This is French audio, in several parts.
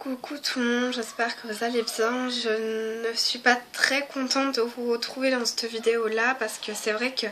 Coucou tout le monde, j'espère que vous allez bien. Je ne suis pas très contente de vous retrouver dans cette vidéo là parce que c'est vrai que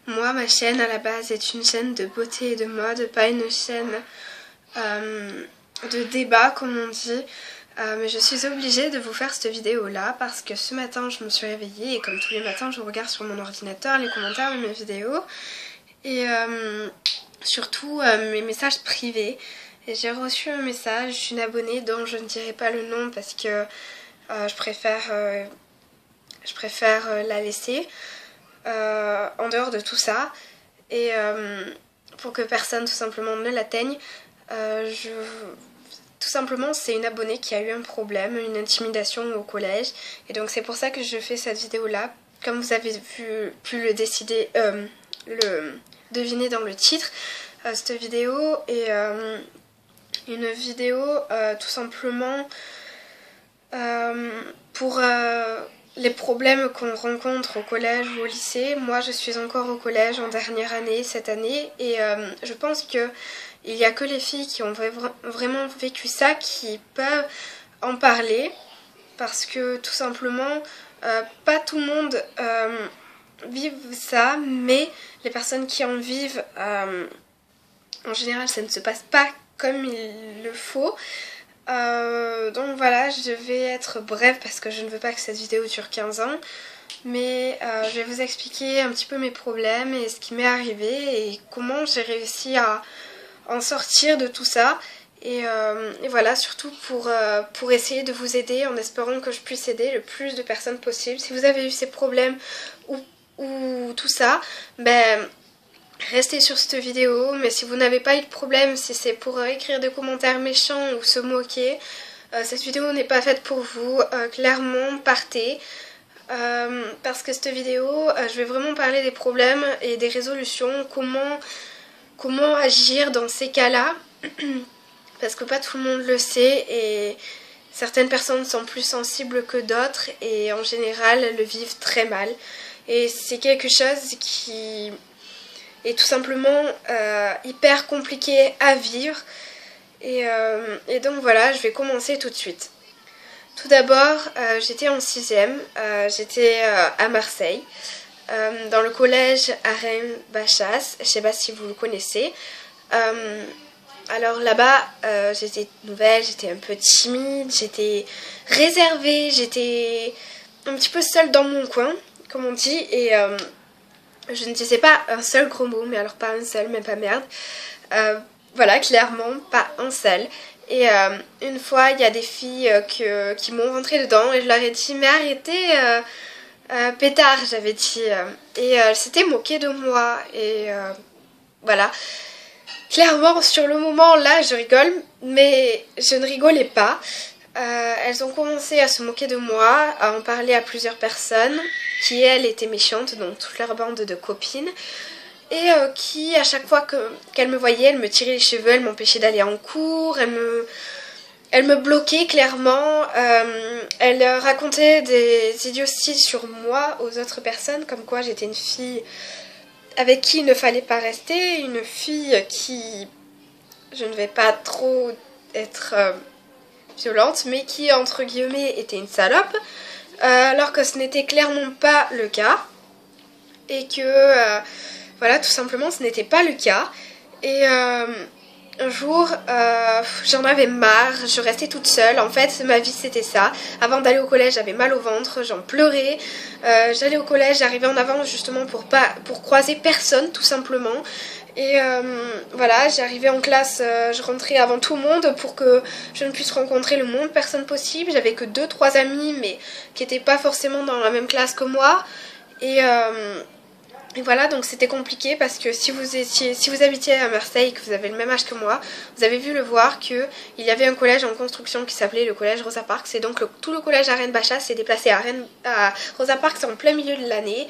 moi, ma chaîne à la base est une chaîne de beauté et de mode, pas une chaîne de débat comme on dit. Mais je suis obligée de vous faire cette vidéo là parce que ce matin je me suis réveillée et comme tous les matins je regarde sur mon ordinateur les commentaires de mes vidéos et surtout mes messages privés. Et j'ai reçu un message d'une abonnée dont je ne dirai pas le nom parce que je préfère la laisser en dehors de tout ça. Et pour que personne tout simplement ne l'atteigne, tout simplement c'est une abonnée qui a eu un problème, une intimidation au collège. Et donc c'est pour ça que je fais cette vidéo là. Comme vous avez pu le deviner dans le titre, cette vidéo est une vidéo tout simplement pour les problèmes qu'on rencontre au collège ou au lycée. Moi je suis encore au collège en dernière année cette année et je pense que il n'y a que les filles qui ont vraiment vécu ça qui peuvent en parler parce que tout simplement pas tout le monde vit ça, mais les personnes qui en vivent en général ça ne se passe pas comme il le faut. Donc voilà, je vais être brève parce que je ne veux pas que cette vidéo dure 15 ans. Mais je vais vous expliquer un petit peu mes problèmes et ce qui m'est arrivé et comment j'ai réussi à en sortir de tout ça. Et voilà, surtout pour essayer de vous aider en espérant que je puisse aider le plus de personnes possible. Si vous avez eu ces problèmes ou tout ça, ben restez sur cette vidéo, mais si vous n'avez pas eu de problème, si c'est pour écrire des commentaires méchants ou se moquer, cette vidéo n'est pas faite pour vous. Clairement, partez. Parce que cette vidéo, je vais vraiment parler des problèmes et des résolutions, comment agir dans ces cas-là, parce que pas tout le monde le sait et certaines personnes sont plus sensibles que d'autres et en général le vivent très mal. Et c'est quelque chose qui est tout simplement hyper compliqué à vivre et donc voilà, je vais commencer tout de suite. Tout d'abord, j'étais en 6ème, j'étais à Marseille, dans le collège Arène Bachas, je sais pas si vous le connaissez. Alors là-bas, j'étais nouvelle, j'étais un peu timide, j'étais réservée, j'étais un petit peu seule dans mon coin, comme on dit, et je ne disais pas un seul gros mot, mais alors pas un seul, même pas merde. Voilà, clairement, pas un seul. Et une fois, il y a des filles qui m'ont rentré dedans et je leur ai dit « Mais arrêtez, pétard », j'avais dit. Et elles s'étaient moquées de moi. Et voilà. Clairement, sur le moment, là, je rigole, mais je ne rigolais pas. Elles ont commencé à se moquer de moi, à en parler à plusieurs personnes qui, elles, étaient méchantes, donc toute leur bande de copines, et qui, à chaque fois qu'elles me voyaient, elles me tiraient les cheveux, elles m'empêchaient d'aller en cours, elles me bloquaient clairement, elles racontaient des idioties sur moi aux autres personnes, comme quoi j'étais une fille avec qui il ne fallait pas rester, une fille qui, je ne vais pas trop être violente, mais qui entre guillemets était une salope, alors que ce n'était clairement pas le cas et que voilà, tout simplement ce n'était pas le cas. Et un jour j'en avais marre, je restais toute seule. En fait ma vie c'était ça. Avant d'aller au collège j'avais mal au ventre, j'en pleurais. J'allais au collège, j'arrivais en avance justement pour croiser personne tout simplement. Et voilà, j'arrivais en classe, je rentrais avant tout le monde pour que je ne puisse rencontrer le moins de personnes possible. J'avais que 2-3 amis, mais qui n'étaient pas forcément dans la même classe que moi. Et voilà, donc c'était compliqué parce que si vous habitiez à Marseille et que vous avez le même âge que moi, vous avez vu le voir qu'il y avait un collège en construction qui s'appelait le collège Rosa Parks. Et donc tout le collège Arène Bachas s'est déplacé à Rosa Parks en plein milieu de l'année.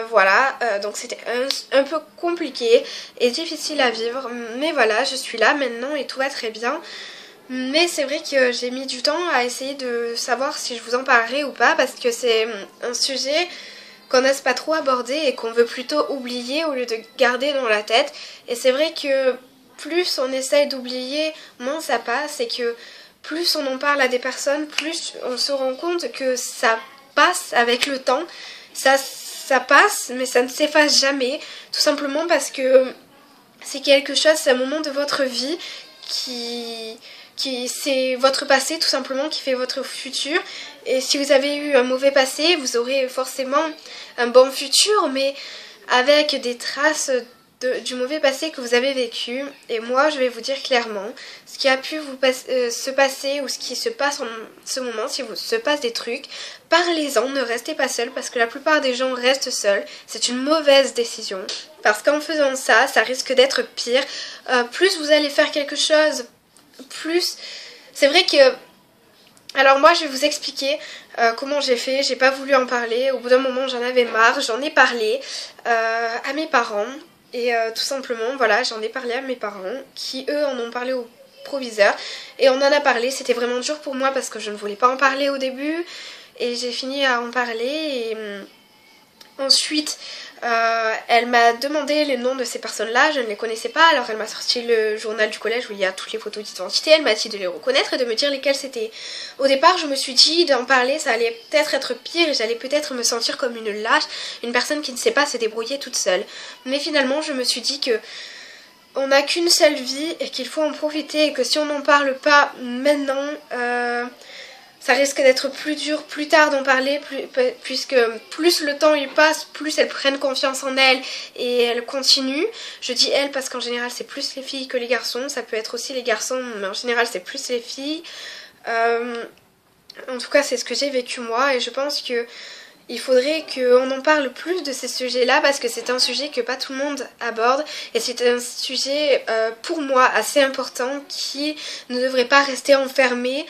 Voilà, donc c'était un peu compliqué et difficile à vivre. Mais voilà, je suis là maintenant et tout va très bien. Mais c'est vrai que j'ai mis du temps à essayer de savoir si je vous en parlerai ou pas parce que c'est un sujet qu'on n'ose pas trop aborder et qu'on veut plutôt oublier au lieu de garder dans la tête. Et c'est vrai que plus on essaye d'oublier, moins ça passe et que plus on en parle à des personnes, plus on se rend compte que ça passe avec le temps. Ça passe, mais ça ne s'efface jamais. Tout simplement parce que c'est quelque chose, c'est un moment de votre vie qui c'est votre passé tout simplement qui fait votre futur. Et si vous avez eu un mauvais passé, vous aurez forcément un bon futur, mais avec des traces du mauvais passé que vous avez vécu. Et moi, je vais vous dire clairement, ce qui a pu se passer ou ce qui se passe en ce moment, si vous se passe des trucs, parlez-en, ne restez pas seul, parce que la plupart des gens restent seuls. C'est une mauvaise décision, parce qu'en faisant ça, ça risque d'être pire. Plus vous allez faire quelque chose, plus... C'est vrai que... Alors moi, je vais vous expliquer comment j'ai fait. J'ai pas voulu en parler. Au bout d'un moment, j'en avais marre. J'en ai parlé à mes parents. Et tout simplement, voilà, j'en ai parlé à mes parents, qui eux en ont parlé au proviseur. Et on en a parlé, c'était vraiment dur pour moi parce que je ne voulais pas en parler au début. Et j'ai fini à en parler et ensuite, elle m'a demandé les noms de ces personnes-là, je ne les connaissais pas, alors elle m'a sorti le journal du collège où il y a toutes les photos d'identité, elle m'a dit de les reconnaître et de me dire lesquelles c'était. Au départ, je me suis dit d'en parler, ça allait peut-être être pire et j'allais peut-être me sentir comme une lâche, une personne qui ne sait pas se débrouiller toute seule. Mais finalement, je me suis dit que on n'a qu'une seule vie et qu'il faut en profiter et que si on n'en parle pas maintenant... ça risque d'être plus dur plus tard d'en parler, puisque plus le temps y passe, plus elles prennent confiance en elles et elles continuent. Je dis elles parce qu'en général c'est plus les filles que les garçons, ça peut être aussi les garçons, mais en général c'est plus les filles. En tout cas c'est ce que j'ai vécu moi et je pense que il faudrait qu'on en parle plus de ces sujets-là parce que c'est un sujet que pas tout le monde aborde et c'est un sujet pour moi assez important qui ne devrait pas rester enfermé.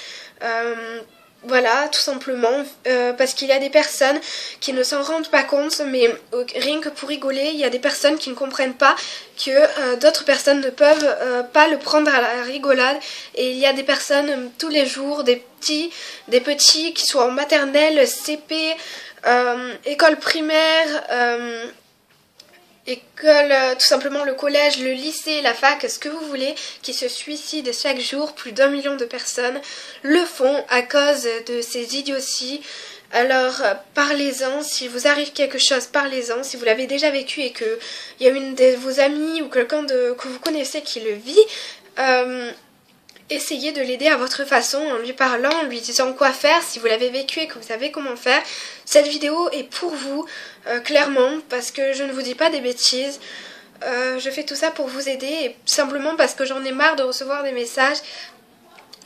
Voilà, tout simplement, parce qu'il y a des personnes qui ne s'en rendent pas compte, mais rien que pour rigoler, il y a des personnes qui ne comprennent pas que d'autres personnes ne peuvent pas le prendre à la rigolade. Et il y a des personnes tous les jours, des petits qui soient en maternelle, CP, école primaire... école, tout simplement le collège, le lycée, la fac, ce que vous voulez, qui se suicident chaque jour. Plus d'1 million de personnes le font à cause de ces idioties. Alors parlez-en, si vous arrive quelque chose, parlez-en. Si vous l'avez déjà vécu et qu'il y a une de vos amies ou quelqu'un que vous connaissez qui le vit, essayez de l'aider à votre façon en lui parlant, en lui disant quoi faire. Si vous l'avez vécu et que vous savez comment faire, cette vidéo est pour vous, clairement, parce que je ne vous dis pas des bêtises. Je fais tout ça pour vous aider et simplement parce que j'en ai marre de recevoir des messages.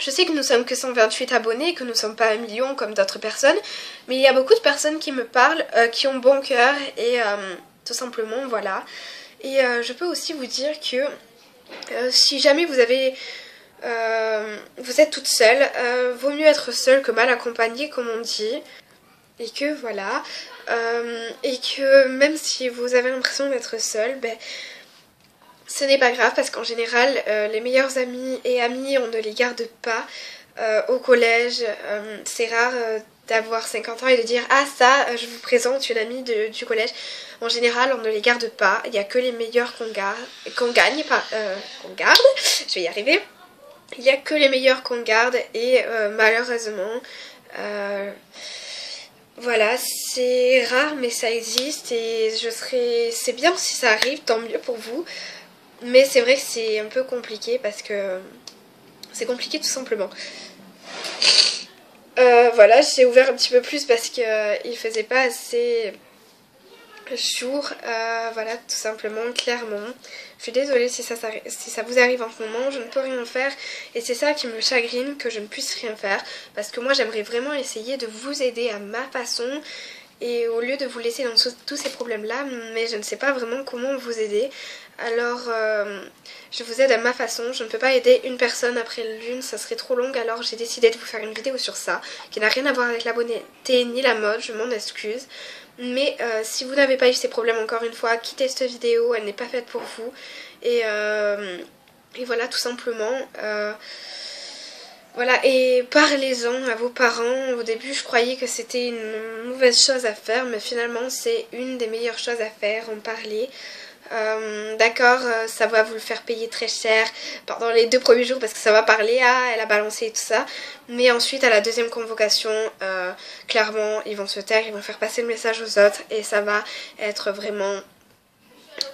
Je sais que nous sommes que 128 abonnés, que nous ne sommes pas 1 million comme d'autres personnes, mais il y a beaucoup de personnes qui me parlent, qui ont bon cœur et tout simplement, voilà. Et je peux aussi vous dire que si jamais vous avez... vous êtes toute seule, vaut mieux être seule que mal accompagnée comme on dit, et que voilà, et que même si vous avez l'impression d'être seule, ben, ce n'est pas grave parce qu'en général les meilleurs amis et amis on ne les garde pas au collège, c'est rare d'avoir 50 ans et de dire ah ça je vous présente une amie du collège. En général on ne les garde pas, il n'y a que les meilleurs qu'on gagne, qu'on garde, je vais y arriver. Il n'y a que les meilleurs qu'on garde et malheureusement, voilà, c'est rare mais ça existe et c'est bien si ça arrive, tant mieux pour vous. Mais c'est vrai que c'est un peu compliqué parce que c'est compliqué tout simplement. Voilà, j'ai ouvert un petit peu plus parce qu'il faisait pas assez jour, voilà, tout simplement, clairement. Je suis désolée si ça vous arrive en ce moment, je ne peux rien faire et c'est ça qui me chagrine, que je ne puisse rien faire parce que moi j'aimerais vraiment essayer de vous aider à ma façon et au lieu de vous laisser dans tous ces problèmes là, mais je ne sais pas vraiment comment vous aider. Alors je vous aide à ma façon, je ne peux pas aider une personne après l'une, ça serait trop long, alors j'ai décidé de vous faire une vidéo sur ça qui n'a rien à voir avec la beauté ni la mode, je m'en excuse. Mais si vous n'avez pas eu ces problèmes encore une fois, quittez cette vidéo, elle n'est pas faite pour vous. Et voilà, tout simplement. Voilà, et parlez-en à vos parents. Au début, je croyais que c'était une mauvaise chose à faire, mais finalement, c'est une des meilleures choses à faire, en parler. D'accord, ça va vous le faire payer très cher pendant les 2 premiers jours parce que ça va parler, ah elle a balancé et tout ça. Mais ensuite à la deuxième convocation, clairement ils vont se taire, ils vont faire passer le message aux autres et ça va être vraiment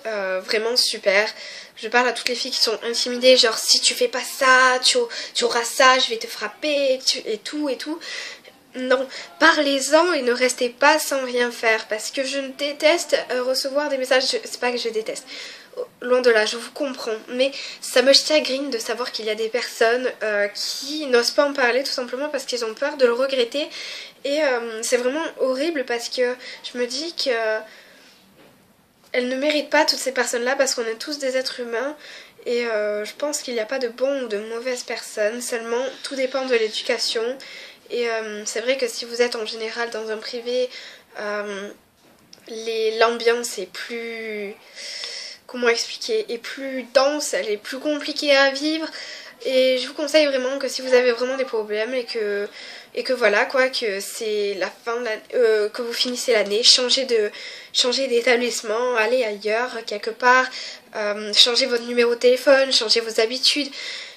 vraiment super. Je parle à toutes les filles qui sont intimidées, genre si tu fais pas ça, tu auras ça, je vais te frapper et tout et tout. Non, parlez-en et ne restez pas sans rien faire parce que je déteste recevoir des messages, c'est pas que je déteste, loin de là, je vous comprends, mais ça me chagrine de savoir qu'il y a des personnes qui n'osent pas en parler tout simplement parce qu'ils ont peur de le regretter et c'est vraiment horrible parce que je me dis que elles ne méritent pas toutes ces personnes-là parce qu'on est tous des êtres humains et je pense qu'il n'y a pas de bonnes ou de mauvaises personnes, seulement tout dépend de l'éducation. Et c'est vrai que si vous êtes en général dans un privé, l'ambiance est plus... Comment expliquer? Est plus dense, elle est plus compliquée à vivre. Et je vous conseille vraiment que si vous avez vraiment des problèmes et que voilà quoi, que c'est la fin de que vous finissez l'année, changez d'établissement, allez ailleurs quelque part, changez votre numéro de téléphone, changez vos habitudes,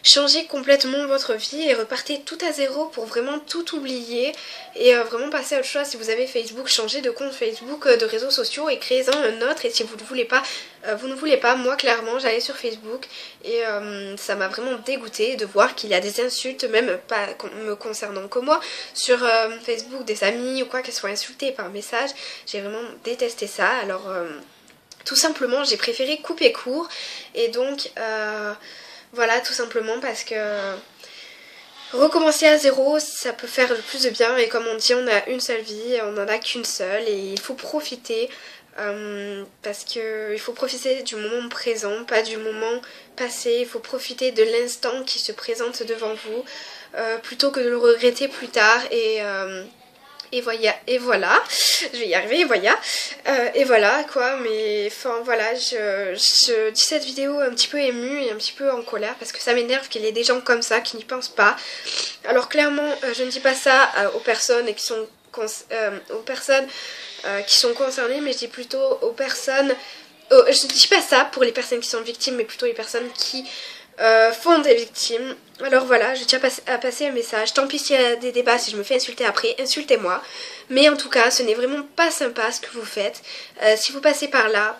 changez complètement votre vie et repartez tout à zéro pour vraiment tout oublier et vraiment passer à autre chose. Si vous avez Facebook, changez de compte Facebook, de réseaux sociaux et créez-en un autre. Et si vous ne voulez pas, moi clairement j'allais sur Facebook et ça m'a vraiment dégoûtée de voir qu'il y a des insultes, même pas me concernant que moi, sur Facebook, des amis ou quoi, qu'elles soient insultées par message. J'ai vraiment détesté ça. Alors tout simplement j'ai préféré couper court et donc voilà, tout simplement parce que recommencer à zéro, ça peut faire le plus de bien. Et comme on dit, on a une seule vie, on n'en a qu'une seule. Et il faut profiter, parce qu'il faut profiter du moment présent, pas du moment passé. Il faut profiter de l'instant qui se présente devant vous, plutôt que de le regretter plus tard. Et voilà, je vais y arriver, et voilà quoi, mais enfin voilà, je dis cette vidéo un petit peu émue et un petit peu en colère parce que ça m'énerve qu'il y ait des gens comme ça qui n'y pensent pas. Alors clairement, je ne dis pas ça aux personnes qui sont concernées, mais je dis plutôt aux personnes, je ne dis pas ça pour les personnes qui sont victimes, mais plutôt les personnes qui font des victimes. Alors voilà, je tiens à passer un message. Tant pis s'il y a des débats, si je me fais insulter après, insultez-moi. Mais en tout cas, ce n'est vraiment pas sympa ce que vous faites. Si vous passez par là,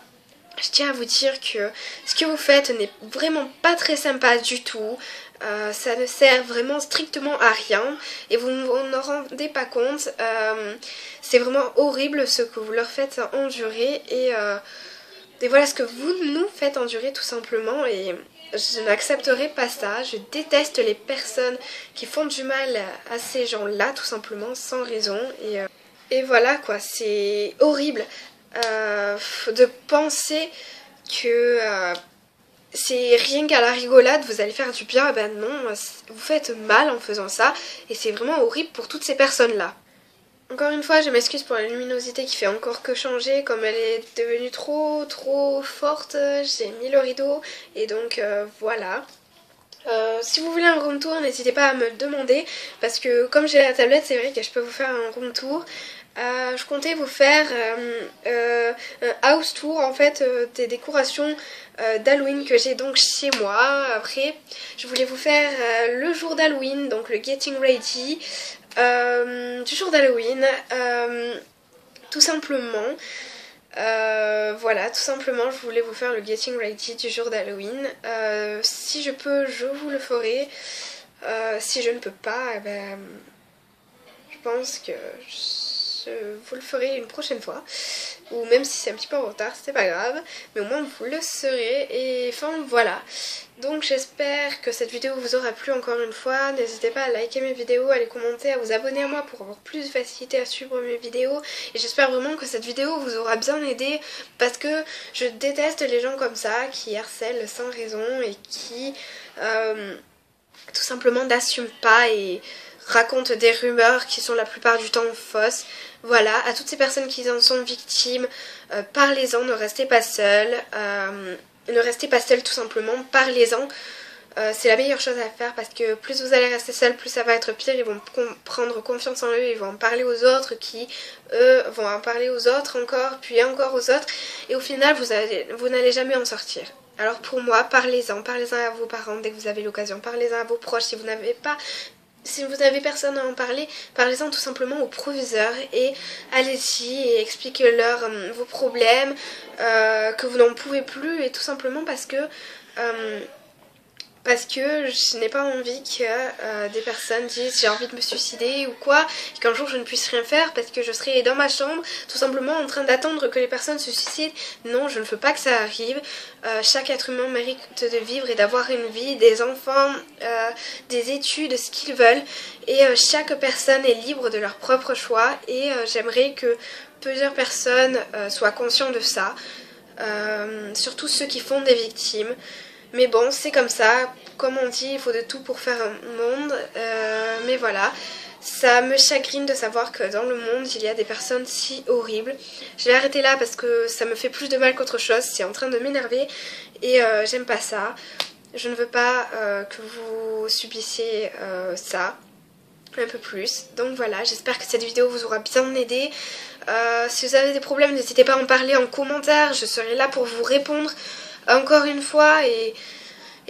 je tiens à vous dire que ce que vous faites n'est vraiment pas très sympa du tout. Ça ne sert vraiment strictement à rien et vous n'en rendez pas compte. C'est vraiment horrible ce que vous leur faites endurer et voilà ce que vous nous faites endurer tout simplement. Et je n'accepterai pas ça. Je déteste les personnes qui font du mal à ces gens-là, tout simplement, sans raison. Et voilà quoi, c'est horrible de penser que c'est rien qu'à la rigolade, vous allez faire du bien. Ben non, vous faites mal en faisant ça. Et c'est vraiment horrible pour toutes ces personnes-là. Encore une fois, je m'excuse pour la luminosité qui fait encore que changer, comme elle est devenue trop forte, j'ai mis le rideau et donc voilà. Si vous voulez un room tour, n'hésitez pas à me le demander parce que comme j'ai la tablette, c'est vrai que je peux vous faire un room tour. Je comptais vous faire un house tour en fait des décorations d'Halloween que j'ai donc chez moi. Après, je voulais vous faire le jour d'Halloween, donc le getting ready. Du jour d'Halloween, tout simplement. Voilà, tout simplement, je voulais vous faire le getting ready du jour d'Halloween. Si je peux, je vous le ferai. Si je ne peux pas, eh ben, je pense que je vous le ferai une prochaine fois. Ou même si c'est un petit peu en retard, c'est pas grave. Mais au moins vous le serez. Et enfin voilà. Donc j'espère que cette vidéo vous aura plu encore une fois. N'hésitez pas à liker mes vidéos, à les commenter, à vous abonner à moi pour avoir plus de facilité à suivre mes vidéos. Et j'espère vraiment que cette vidéo vous aura bien aidé parce que je déteste les gens comme ça qui harcèlent sans raison et qui tout simplement n'assument pas et racontent des rumeurs qui sont la plupart du temps fausses. Voilà, à toutes ces personnes qui en sont victimes, parlez-en, ne restez pas seuls. Ne restez pas seul tout simplement, parlez-en. c'est la meilleure chose à faire parce que plus vous allez rester seul, plus ça va être pire. Ils vont prendre confiance en eux, ils vont en parler aux autres qui, eux, vont en parler aux autres encore, puis encore aux autres. Et au final, vous n'allez jamais en sortir. Alors pour moi, parlez-en à vos parents dès que vous avez l'occasion, parlez-en à vos proches si vous n'avez personne à en parler, parlez-en tout simplement au proviseur et allez-y et expliquez-leur vos problèmes, que vous n'en pouvez plus et tout simplement parce que je n'ai pas envie que des personnes disent j'ai envie de me suicider ou quoi, et qu'un jour je ne puisse rien faire parce que je serai dans ma chambre tout simplement en train d'attendre que les personnes se suicident. Non, je ne veux pas que ça arrive. Chaque être humain mérite de vivre et d'avoir une vie, des enfants, des études, ce qu'ils veulent, et chaque personne est libre de leur propre choix et j'aimerais que plusieurs personnes soient conscients de ça, surtout ceux qui font des victimes. Mais bon, c'est comme ça, comme on dit, il faut de tout pour faire un monde, mais voilà, ça me chagrine de savoir que dans le monde, il y a des personnes si horribles. Je vais arrêter là parce que ça me fait plus de mal qu'autre chose, c'est en train de m'énerver et j'aime pas ça. Je ne veux pas que vous subissiez ça un peu plus. Donc voilà, j'espère que cette vidéo vous aura bien aidé. Si vous avez des problèmes, n'hésitez pas à en parler en commentaire, je serai là pour vous répondre encore une fois et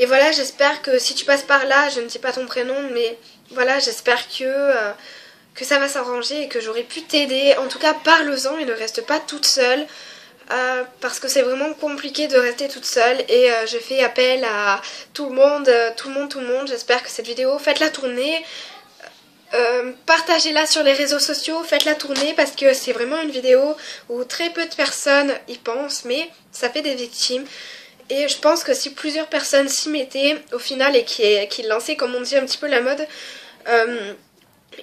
voilà, j'espère que si tu passes par là, je ne dis pas ton prénom, mais voilà, j'espère que ça va s'arranger et que j'aurai pu t'aider. En tout cas, parle-en et ne reste pas toute seule, parce que c'est vraiment compliqué de rester toute seule et je fais appel à tout le monde. J'espère que cette vidéo, faites-la tourner. Partagez-la sur les réseaux sociaux, faites-la tourner parce que c'est vraiment une vidéo où très peu de personnes y pensent, mais ça fait des victimes. Et je pense que si plusieurs personnes s'y mettaient au final et qui lançaient, comme on dit, un petit peu la mode,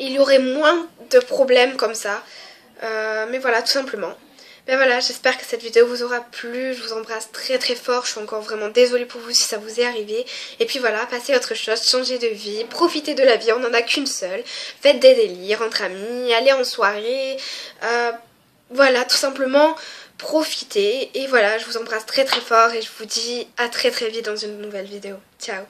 il y aurait moins de problèmes comme ça. Mais voilà, tout simplement. Ben voilà, j'espère que cette vidéo vous aura plu, je vous embrasse très très fort, je suis encore vraiment désolée pour vous si ça vous est arrivé. Et puis voilà, passez à autre chose, changez de vie, profitez de la vie, on n'en a qu'une seule. Faites des délires entre amis, allez en soirée, voilà, tout simplement, profitez. Et voilà, je vous embrasse très très fort et je vous dis à très très vite dans une nouvelle vidéo. Ciao!